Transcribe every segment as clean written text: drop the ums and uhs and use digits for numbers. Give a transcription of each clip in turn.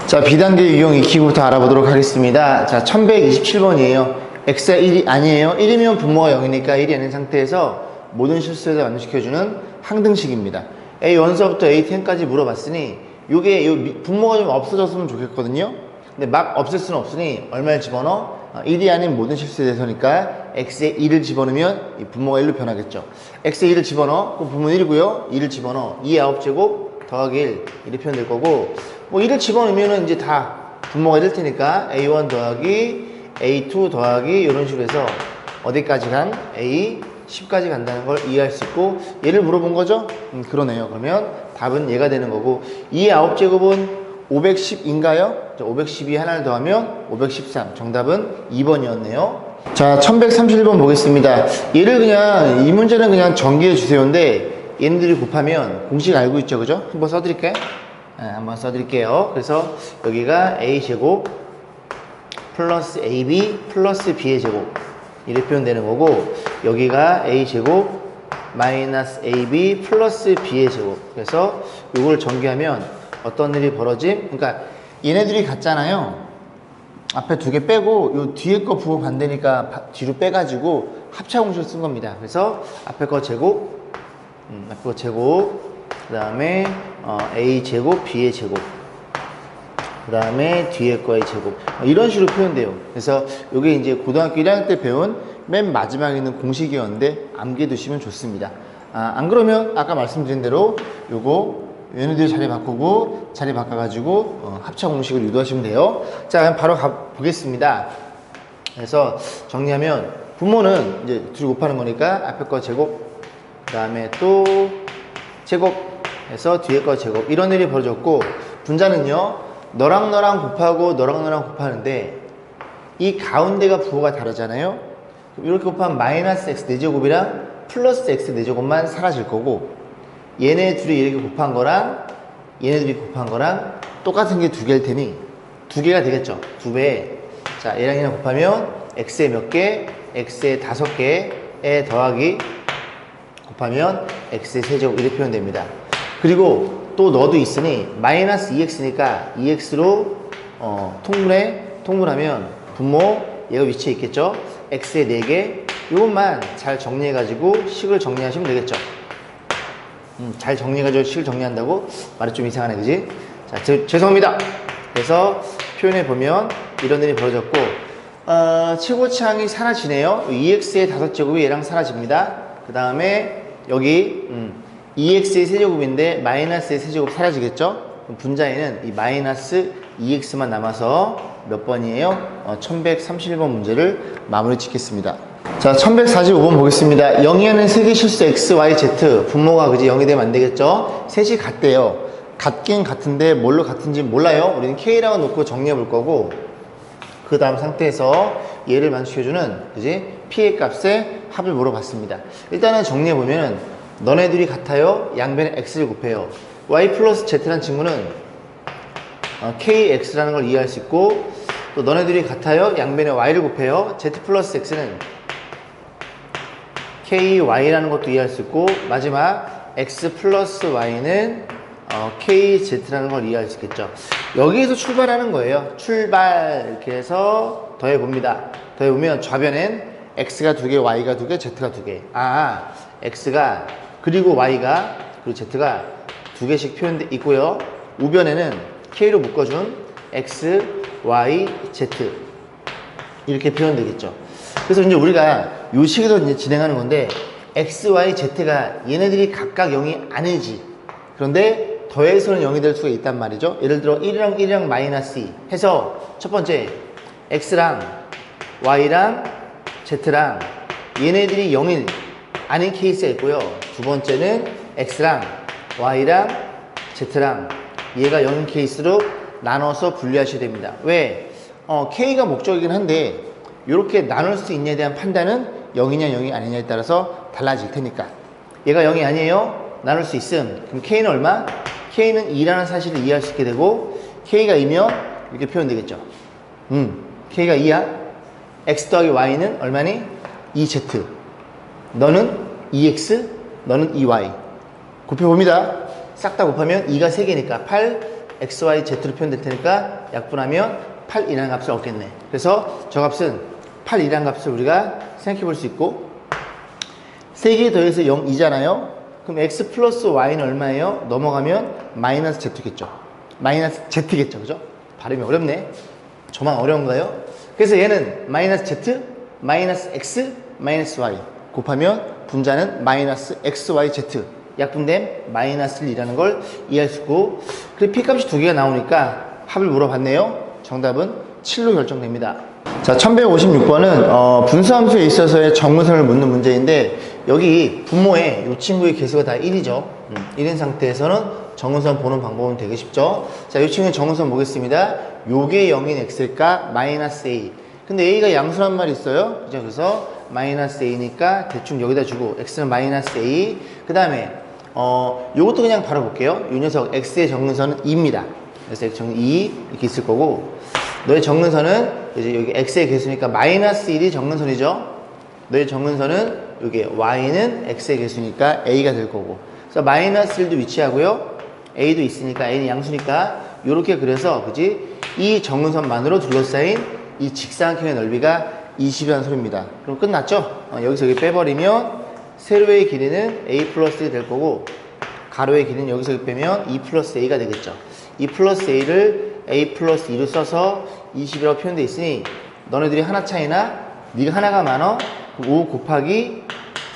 자, 비단계 유형 익히기부터 알아보도록 하겠습니다. 자, 1127번이에요. x가 1이 아니에요. 1이면 분모가 0이니까 1이 아닌 상태에서 모든 실수에다 만족시켜주는 항등식입니다. A1서부터 A10까지 물어봤으니 요게 분모가 좀 없어졌으면 좋겠거든요. 근데 막 없앨 수는 없으니 얼마를 집어넣어? 1이 아닌 모든 실수에 대해서니까 x에 2를 집어넣으면 이 분모가 1로 변하겠죠. x에 2를 집어넣어. 그럼 분모는 1이고요. 2를 집어넣어. 2의 9제곱 더하기 1 이렇게 표현될 거고, 뭐 1을 집어넣으면 이제 다 분모가 될 테니까 A1 더하기 A2 더하기 이런 식으로 해서 어디까지 간? A 10까지 간다는 걸 이해할 수 있고, 얘를 물어본 거죠? 그러네요. 그러면 답은 얘가 되는 거고, 2의 9제곱은 510인가요? 512 하나를 더하면 513. 정답은 2번이었네요. 자, 1131번 보겠습니다. 얘를 그냥, 이 문제는 그냥 전기해 주세요인데, 얘네들이 곱하면 공식 알고 있죠? 그죠? 한번 써드릴까요? 네, 한번 써드릴게요. 그래서 여기가 A제곱 플러스 AB 플러스 B의 제곱. 이렇게 표현되는 거고, 여기가 A제곱 마이너스 AB 플러스 B의 제곱. 그래서 이걸 전개하면 어떤 일이 벌어짐? 그러니까 얘네들이 같잖아요. 앞에 두 개 빼고 요 뒤에 거 부호 반대니까 뒤로 빼가지고 합차 공식을 쓴 겁니다. 그래서 앞에 거 제곱, 앞에 거 제곱, 그 다음에 A 제곱, B의 제곱, 그 다음에 뒤에 거의 제곱, 이런 식으로 표현돼요. 그래서 이게 이제 고등학교 1학년 때 배운 맨 마지막에 있는 공식이었는데 암기해 두시면 좋습니다. 안 그러면 아까 말씀드린 대로 요거 얘네들 자리 바꾸고 자리 바꿔가지고 합차 공식을 유도하시면 돼요. 자, 그럼 바로 가보겠습니다. 그래서 정리하면 분모는 이제 둘이 곱하는 거니까 앞에 거 제곱, 그 다음에 또 제곱 해서 뒤에 거 제곱, 이런 일이 벌어졌고, 분자는요 너랑 너랑 곱하고 너랑 너랑 곱하는데 이 가운데가 부호가 다르잖아요. 이렇게 곱하면 마이너스 x 4제곱이랑 플러스 x 4제곱만 사라질 거고, 얘네 둘이 이렇게 곱한 거랑 얘네들이 곱한 거랑 똑같은 게 두 개일 테니 두 개가 되겠죠. 두 배. 자, 얘랑 얘랑 곱하면 x에 몇 개? x에 5개에 더하기 곱하면 x의 세제곱, 이렇게 표현됩니다. 그리고 또 너도 있으니 마이너스 2x니까 2x로 통분하면 분모 얘가 위치에 있겠죠. x에 4개, 이것만 잘 정리해가지고 식을 정리하시면 되겠죠. 잘 정리해가지고 식을 정리한다고? 말이 좀 이상하네, 그지? 자, 죄송합니다. 그래서 표현해보면 이런 일이 벌어졌고, 최고차항이 사라지네요. 2x의 5제곱이 얘랑 사라집니다. 그 다음에 여기 2x의 세제곱인데 마이너스의 세제곱 사라지겠죠? 그럼 분자에는 이 마이너스 2x만 남아서 몇 번이에요? 1131번 문제를 마무리 짓겠습니다. 자, 1145번 보겠습니다. 0이 하는 세개 실수 x, y, z. 분모가 그지 0이 되면 안 되겠죠? 셋이 같대요. 같긴 같은데 뭘로 같은지 몰라요. 우리는 k라고 놓고 정리해 볼 거고, 그 다음 상태에서 얘를 만족해주는 그지 p의 값의 합을 물어봤습니다. 일단은 정리해 보면은 너네들이 같아요. 양변에 x를 곱해요. y 플러스 z라는 친구는 kx라는 걸 이해할 수 있고, 또 너네들이 같아요. 양변에 y를 곱해요. z 플러스 x는 ky라는 것도 이해할 수 있고, 마지막 x 플러스 y는 kz라는 걸 이해할 수 있겠죠. 여기에서 출발하는 거예요. 출발. 이렇게 해서 더해봅니다. 더해보면 좌변엔 x가 2개, y가 2개, z가 2개. x가 그리고 y가 그리고 z가 2개씩 표현돼 있고요. 우변에는 k로 묶어준 x, y, z 이렇게 표현되겠죠. 그래서 이제 우리가 요 식으로 이제 진행하는 건데, x, y, z가 얘네들이 각각 0이 아니지. 그런데 더해서는 0이 될 수가 있단 말이죠. 예를 들어 1이랑 1이랑 마이너스 2 해서 첫 번째 x랑 y랑 z랑 얘네들이 0이 아닌 케이스가 있고요. 두 번째는 x랑 y랑 z랑 얘가 0인 케이스로 나눠서 분리하셔야 됩니다. 왜? k가 목적이긴 한데 이렇게 나눌 수 있냐에 대한 판단은 0이냐 0이 아니냐에 따라서 달라질 테니까. 얘가 0이 아니에요? 나눌 수 있음. 그럼 k는 얼마? k는 2라는 사실을 이해할 수 있게 되고, k가 2면 이렇게 표현되겠죠. k가 2야. x 더하기 y는 얼마니? 2z. 너는 2x, 너는 2y. 곱해봅니다. 싹 다 곱하면 2가 3개니까 8, xyz로 표현될 테니까 약분하면 8이라는 값을 얻겠네. 그래서 저 값은 8이라는 값을 우리가 생각해 볼 수 있고, 3개 더해서 0이잖아요. 그럼 x 플러스 y는 얼마예요? 넘어가면 마이너스 z겠죠. 마이너스 z겠죠. 그죠? 발음이 어렵네. 저만 어려운가요? 그래서 얘는 마이너스 z, 마이너스 x, 마이너스 y 곱하면 분자는 마이너스 xyz, 약분된 마이너스 1이라는 걸 이해할 수 있고, 그리고 p값이 두 개가 나오니까 합을 물어봤네요. 정답은 7로 결정됩니다. 자, 1156번은 분수함수에 있어서의 정문선을 묻는 문제인데, 여기 분모에 이 친구의 개수가 다 1이죠. 1인 상태에서는 정문선 보는 방법은 되게 쉽죠. 자, 이 친구는 정문선 보겠습니다. 요게 0인 x일까? 마이너스 a. 근데 a가 양수란 말이 있어요. 그죠? 그래서 마이너스 a니까 대충 여기다 주고, x는 마이너스 a. 그 다음에 요것도 그냥 바로 볼게요. 이 녀석 x의 정근선은 2입니다. 그래서 x 정근 2 이렇게 있을 거고, 너의 정근선은 이제 여기 x의 개수니까 마이너스 1이 정근선이죠. 너의 정근선은 여기 y는 x의 개수니까 a가 될 거고, 그래서 마이너스 1도 위치하고요, a도 있으니까 a는 양수니까 이렇게 그려서, 그지? 이 정근선만으로 둘러싸인 이 직사각형의 넓이가 20이라는 소리입니다. 그럼 끝났죠? 여기서 여기 빼버리면 세로의 길이는 a 플러스 1이 될 거고, 가로의 길이는 여기서 여기 빼면 2 플러스 a가 되겠죠. 2 플러스 a를 a 플러스 2로 써서 20이라고 표현되어 있으니, 너네들이 하나 차이나 네가 하나가 많어 5 곱하기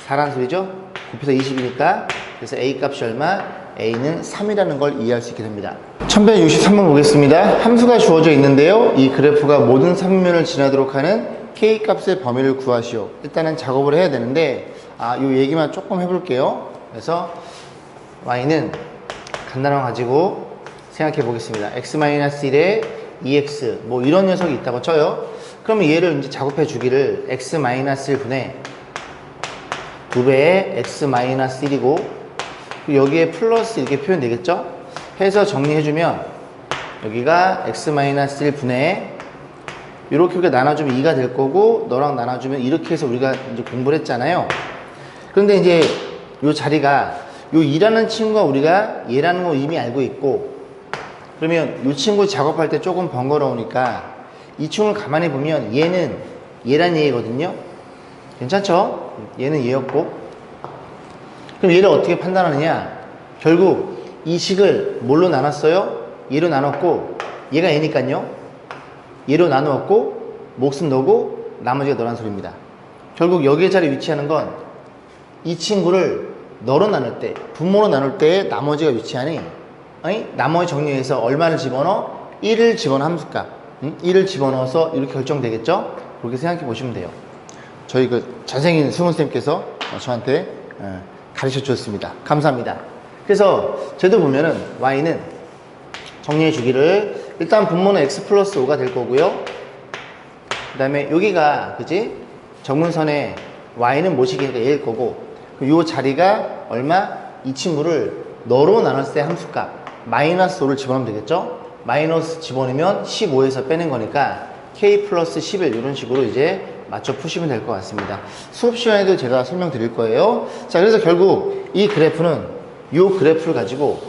4라는 소리죠. 곱해서 20이니까, 그래서 a 값이 얼마? a는 3이라는 걸 이해할 수 있게 됩니다. 1163번 보겠습니다. 함수가 주어져 있는데요, 이 그래프가 모든 삼면을 지나도록 하는 k 값의 범위를 구하시오. 일단은 작업을 해야 되는데, 이 얘기만 조금 해볼게요. 그래서 y는 간단한 거 가지고 생각해 보겠습니다. x-1에 2x 뭐 이런 녀석이 있다고 쳐요. 그러면 얘를 이제 작업해 주기를 x-1분의 2배의 x-1이고, 여기에 플러스 이렇게 표현되겠죠? 해서 정리해주면 여기가 x-1분의 이렇게 나눠주면 2가 될 거고, 너랑 나눠주면 이렇게 해서 우리가 이제 공부를 했잖아요. 그런데 이제 이 자리가 요 2라는 친구가 우리가 얘라는 거 이미 알고 있고, 그러면 이 친구 작업할 때 조금 번거로우니까 이 친구를 가만히 보면 얘는 얘란 얘기거든요. 괜찮죠? 얘는 얘였고, 그럼 얘를 어떻게 판단하느냐? 결국 이 식을 뭘로 나눴어요? 얘로 나눴고, 얘가 얘니까요, 얘로 나누었고, 몫은 너고 나머지가 너란 소리입니다. 결국 여기에 자리에 위치하는 건 이 친구를 너로 나눌 때, 분모로 나눌 때 나머지가 위치하니, 나머지 정리해서 얼마를 집어넣어? 1을 집어넣어, 함수값. 1을 집어넣어서 이렇게 결정되겠죠? 그렇게 생각해 보시면 돼요. 저희 그 잘생긴 수문쌤께서 저한테 가르쳐 주셨습니다. 감사합니다. 그래서 쟤도 보면은 y는 정리해 주기를, 일단 분모는 x 플러스 5가 될 거고요. 그 다음에 여기가, 그지? 정문선에 y는 모시기니까 얘일 거고, 요 자리가 얼마? 이 친구를 너로 나눴을 때 함수값 마이너스 5를 집어넣으면 되겠죠? 마이너스 집어넣으면 15에서 빼는 거니까 k 플러스 11 이런 식으로 이제 맞춰 푸시면 될 것 같습니다. 수업 시간에도 제가 설명드릴 거예요. 자, 그래서 결국 이 그래프는 요 그래프를 가지고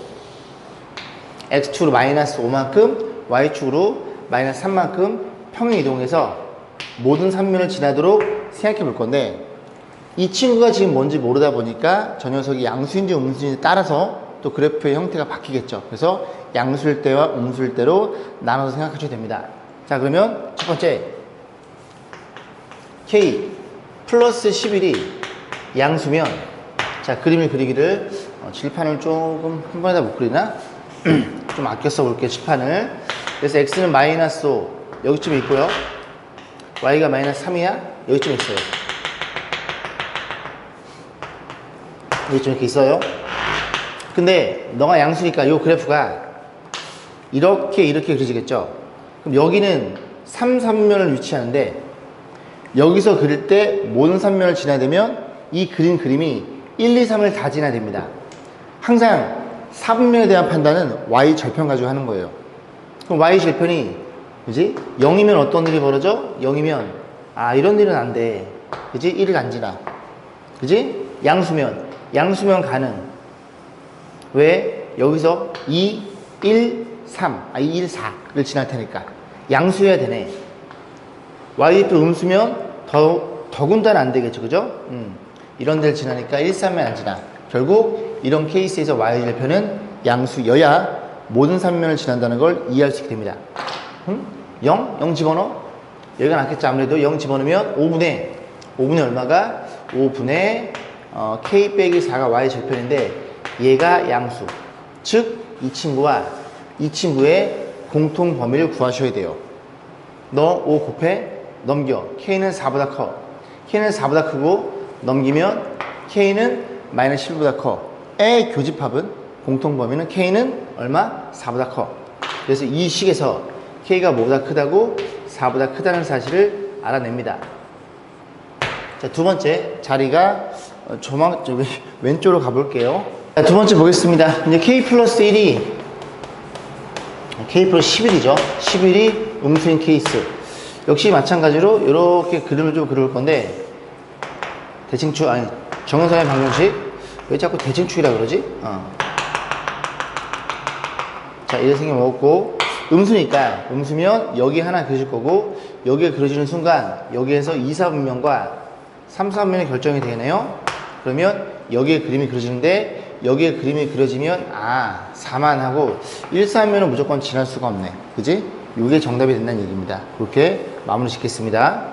x축으로 마이너스 5만큼, y축으로 마이너스 3만큼 평행 이동해서 모든 삼면을 지나도록 생각해 볼 건데, 이 친구가 지금 뭔지 모르다 보니까 저 녀석이 양수인지 음수인지 따라서 또 그래프의 형태가 바뀌겠죠. 그래서 양수일 때와 음수일 때로 나눠서 생각하셔도 됩니다. 자, 그러면 첫 번째 k 플러스 11이 양수면, 자, 그림을 그리기를 칠판을 조금 한 번에 다 못 그리나? 좀 아껴 써볼게요, 칠판을. 그래서 x는 마이너스 5 여기쯤에 있고요, y가 마이너스 3이야 여기쯤에 있어요. 여기 좀 이렇게 있어요. 근데 너가 양수니까 이 그래프가 이렇게 그려지겠죠. 그럼 여기는 3, 3면을 위치하는데, 여기서 그릴 때 모든 3면을 지나야 되면 이 그린 그림이 1, 2, 3을 다 지나야 됩니다. 항상 3면에 대한 판단은 y 절편 가지고 하는 거예요. 그럼 y 절편이, 그지? 0이면 어떤 일이 벌어져? 0이면 이런 일은 안 돼, 그지? 1을 안 지나, 그지? 양수면, 양수면 가능. 왜? 여기서 2, 1, 3, 1, 4를 지날 테니까 양수여야 되네. y좌표 음수면 더군다나 안 되겠죠, 그죠? 이런 데를 지나니까 1, 3면 안 지나. 결국 이런 케이스에서 y좌표는 양수여야 모든 3면을 지난다는 걸 이해할 수 있게 됩니다. 0? 0 집어넣어? 여기가 낫겠죠. 아무래도 0 집어넣으면 5분의 얼마가? 5분의 k 빼기 4가 y 절편인데 얘가 양수. 즉 이 친구와 이 친구의 공통 범위를 구하셔야 돼요. 너 5 곱해 넘겨. k는 4보다 커. k는 4보다 크고 넘기면 k는 마이너스 7보다 커. 의 교집합은 공통 범위는 k는 얼마? 4보다 커. 그래서 이 식에서 k가 뭐보다 크다고? 4보다 크다는 사실을 알아냅니다. 자, 두 번째 자리가 왼쪽으로 가볼게요. 자, 두 번째 보겠습니다. 이제 k 플러스 1이 k 플러스 11이죠. 11이 음수인 케이스. 역시 마찬가지로 이렇게 그림을 좀 그려볼 건데 대칭축 아니 정현선의 방정식 왜 자꾸 대칭축이라 그러지? 자, 이래 생겨 먹었고 음수니까 음수면 여기 하나 그려질 거고 여기에 그려지는 순간 여기에서 2, 4분면과 3, 4분면이 결정이 되네요. 그러면 여기에 그림이 그려지는데 여기에 그림이 그려지면 4만 하고 1, 3면은 무조건 지날 수가 없네. 그지? 이게 정답이 된다는 얘기입니다. 그렇게 마무리 짓겠습니다.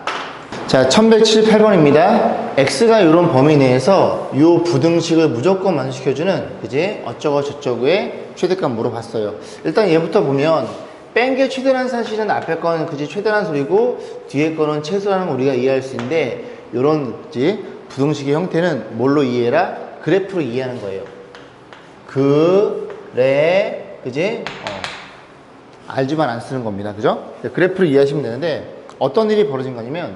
자, 1178번입니다. x가 이런 범위 내에서 이 부등식을 무조건 만족시켜주는 그지? 어쩌고 저쩌고의 최대값 물어봤어요. 일단 얘부터 보면 뺀 게 최대라는 사실은 앞에 거는 그지 최대라는 소리고 뒤에 거는 최소라는 걸 우리가 이해할 수 있는데 이런 그지? 부등식의 형태는 뭘로 이해해라? 그래프로 이해하는 거예요. 그지? 알지만 안 쓰는 겁니다. 그죠? 그래프를 이해하시면 되는데 어떤 일이 벌어진 거냐면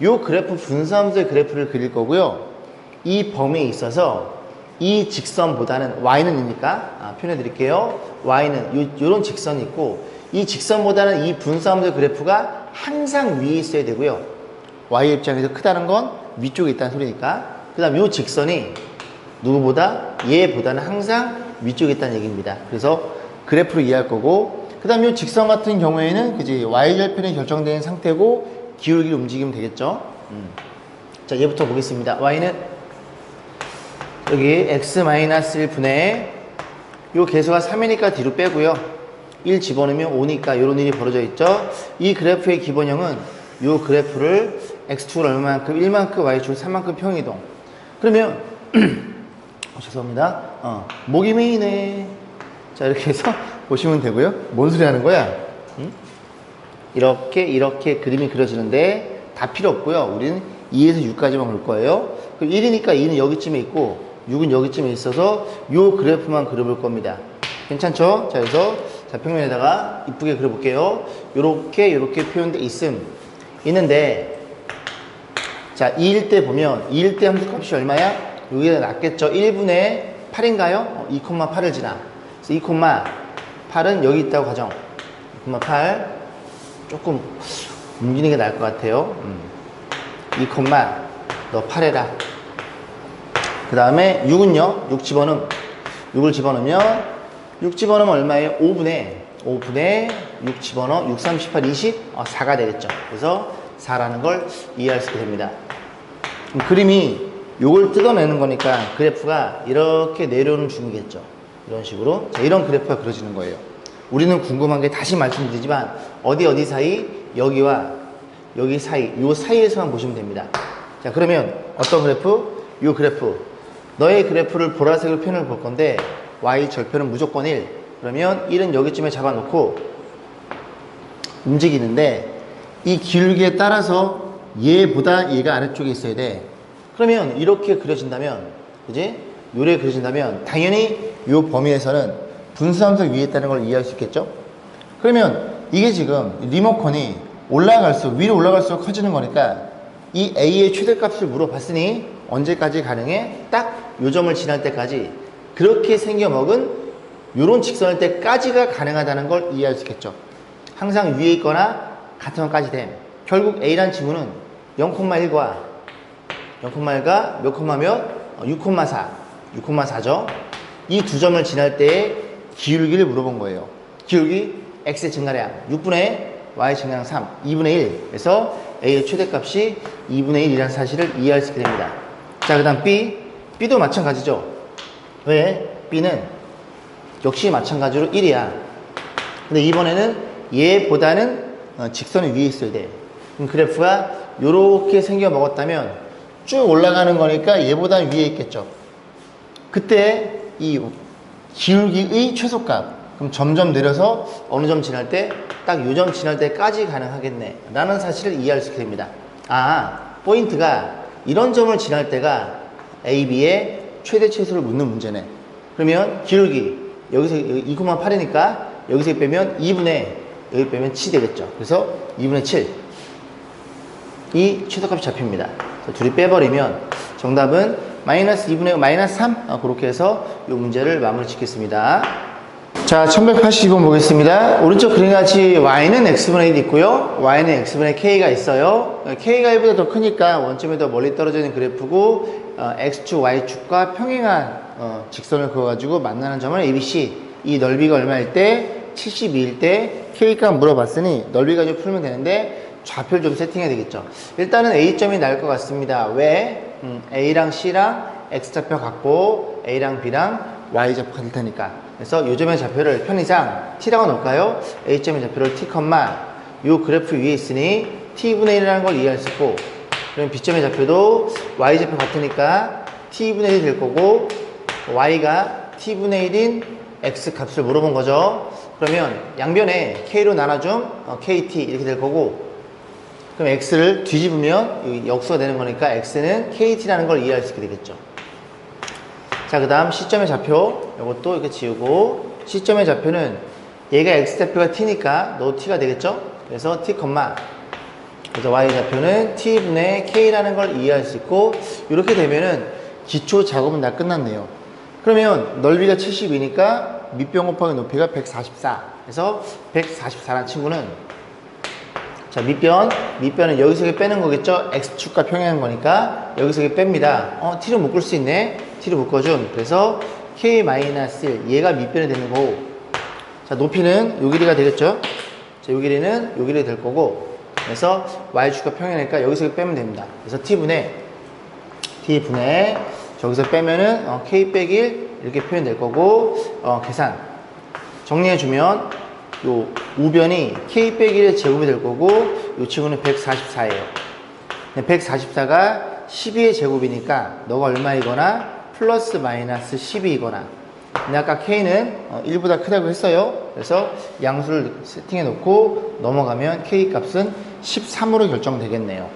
이 그래프 분수함수의 그래프를 그릴 거고요. 이 범위에 있어서 이 직선보다는 y는이니까 표현해 드릴게요. y는 요런 직선이 있고 이 직선보다는 이 분수함수의 그래프가 항상 위에 있어야 되고요. y 입장에서 크다는 건 위쪽에 있다는 소리니까 그 다음 이 직선이 누구보다 얘보다는 항상 위쪽에 있다는 얘기입니다. 그래서 그래프로 이해할 거고 그 다음 이 직선 같은 경우에는 그지 y절편이 결정된 상태고 기울기를 움직이면 되겠죠. 자, 얘부터 보겠습니다. y는 여기 x-1분의 요 계수가 3이니까 뒤로 빼고요. 1 집어넣으면 5니까 이런 일이 벌어져 있죠. 이 그래프의 기본형은 요 그래프를 x축을 얼마만큼 1만큼 y축을 3만큼 평이동. 그러면 죄송합니다. 목이 메이네. 자, 이렇게 해서 보시면 되고요. 뭔 소리 하는 거야? 이렇게 그림이 그려지는데 다 필요 없고요. 우리는 2에서 6까지만 볼 거예요. 그럼 1이니까 2는 여기쯤에 있고 6은 여기쯤에 있어서 요 그래프만 그려볼 겁니다. 괜찮죠? 자, 그래서 평면에다가 이쁘게 그려볼게요. 요렇게 표현돼 있는데 자, 2일 때 보면 2일 때 함수값이 얼마야? 여기가 낫겠죠? 1분의 8인가요? 2,8을 지나. 그래서 2,8은 여기 있다고 가정. 2,8 조금 옮기는 게 나을 것 같아요. 2, 너 8해라. 그 다음에 6은요? 6 집어넣으면 6을 집어넣으면 6 집어넣으면 얼마예요? 5분의 6 집어넣어 6, 3, 18, 20 4가 되겠죠. 그래서 4라는 걸 이해할 수 있게 됩니다. 그림이 요걸 뜯어내는 거니까 그래프가 이렇게 내려오는 중이겠죠. 이런 식으로. 자, 이런 그래프가 그려지는 거예요. 우리는 궁금한 게 다시 말씀드리지만 어디 사이 여기와 여기 사이 요 사이에서만 보시면 됩니다. 자, 그러면 어떤 그래프? 요 그래프. 너의 그래프를 보라색으로 표현을 볼 건데 y 절편은 무조건 1. 그러면 1은 여기쯤에 잡아놓고 움직이는데 이 기울기에 따라서 얘보다 얘가 아래쪽에 있어야 돼. 그러면 이렇게 그려진다면 그지? 요래 그려진다면 당연히 요 범위에서는 분수함수 위에 있다는 걸 이해할 수 있겠죠? 그러면 이게 지금 리모컨이 올라갈수록 위로 올라갈수록 커지는 거니까 이 A의 최대값을 물어봤으니 언제까지 가능해? 딱 요 점을 지날 때까지 그렇게 생겨먹은 요런 직선일 때까지가 가능하다는 걸 이해할 수 있겠죠. 항상 위에 있거나 같은 것까지 됨. 결국 A란 지문은 0,1과 0,1가 몇 콤마 몇? 6,4. 6,4죠. 이 두 점을 지날 때의 기울기를 물어본 거예요. 기울기 x의 증가량 6분의 y 증가량 3, 2분의 1. 그래서 a의 최대값이 2분의 1이라는 사실을 이해할 수 있게 됩니다. 자, 그 다음 b도 마찬가지죠. 왜? b는 역시 마찬가지로 1이야. 근데 이번에는 얘보다는 직선이 위에 있어야 돼. 그럼 그래프가 이렇게 생겨 먹었다면 쭉 올라가는 거니까 얘보다는 위에 있겠죠. 그때 이 기울기의 최소값, 그럼 점점 내려서 어느 점 지날 때 딱 요 점 지날 때까지 가능하겠네 라는 사실을 이해할 수 있게 됩니다. 포인트가 이런 점을 지날 때가 A, B의 최대 최소를 묻는 문제네. 그러면 기울기 여기서 2,8이니까 여기서 빼면 2분의 여기 빼면 7이 되겠죠. 그래서 2분의 7 이 최소값이 잡힙니다. 그래서 둘이 빼버리면 정답은 마이너스 2분의 마이너스 3 그렇게 해서 이 문제를 마무리 짓겠습니다. 자, 1182번 보겠습니다. 오른쪽 그림같이 y는 x분의 1이 있고요. y는 x분의 k가 있어요. k가 1보다 더 크니까 원점에 더 멀리 떨어져 있는 그래프고 x축, y축과 평행한 직선을 그어가지고 만나는 점을 ABC. 이 넓이가 얼마일 때? 72일 때 k값 물어봤으니 넓이 가지고 풀면 되는데 좌표를 좀 세팅해야 되겠죠. 일단은 A점이 나을 것 같습니다. 왜? A랑 C랑 X좌표 같고 A랑 B랑 Y좌표 같을 테니까. 그래서 요 점의 좌표를 편의상 T라고 놓을까요? A점의 좌표를 T, 요 그래프 위에 있으니 T분의 1이라는 걸 이해할 수 있고, 그럼 B점의 좌표도 Y좌표 같으니까 T분의 1이 될 거고, Y가 T분의 1인 X 값을 물어본 거죠. 그러면 양변에 K로 나눠줌 KT 이렇게 될 거고, 그럼 X를 뒤집으면 역수가 되는 거니까 X는 KT라는 걸 이해할 수 있게 되겠죠. 자, 그 다음 C점의 좌표 이것도 이렇게 지우고, C점의 좌표는 얘가 X좌표가 T니까 너 T가 되겠죠. 그래서 T, 그래서 Y좌표는 T분의 K라는 걸 이해할 수 있고, 이렇게 되면은 기초 작업은 다 끝났네요. 그러면 넓이가 72니까 밑변 곱하기 높이가 144. 그래서 144라는 친구는, 자, 밑변은 여기서 이렇게 빼는 거겠죠? X축과 평행한 거니까 여기서 이렇게 뺍니다. T로 묶을 수 있네. T로 묶어준. 그래서 K-1 얘가 밑변이 되는 거고, 자, 높이는 요 길이가 되겠죠? 자, 요 길이는 요 길이 될 거고, 그래서 Y축과 평행하니까 여기서 이렇게 빼면 됩니다. 그래서 T분의 저기서 빼면은 K 빼기 1 이렇게 표현될 거고, 계산 정리해주면 요 우변이 K 빼기 1의 제곱이 될 거고, 요 친구는 144예요. 144가 12의 제곱이니까 너가 얼마이거나 플러스 마이너스 12이거나, 근데 아까 K는 1보다 크다고 했어요. 그래서 양수를 세팅해 놓고 넘어가면 K 값은 13으로 결정되겠네요.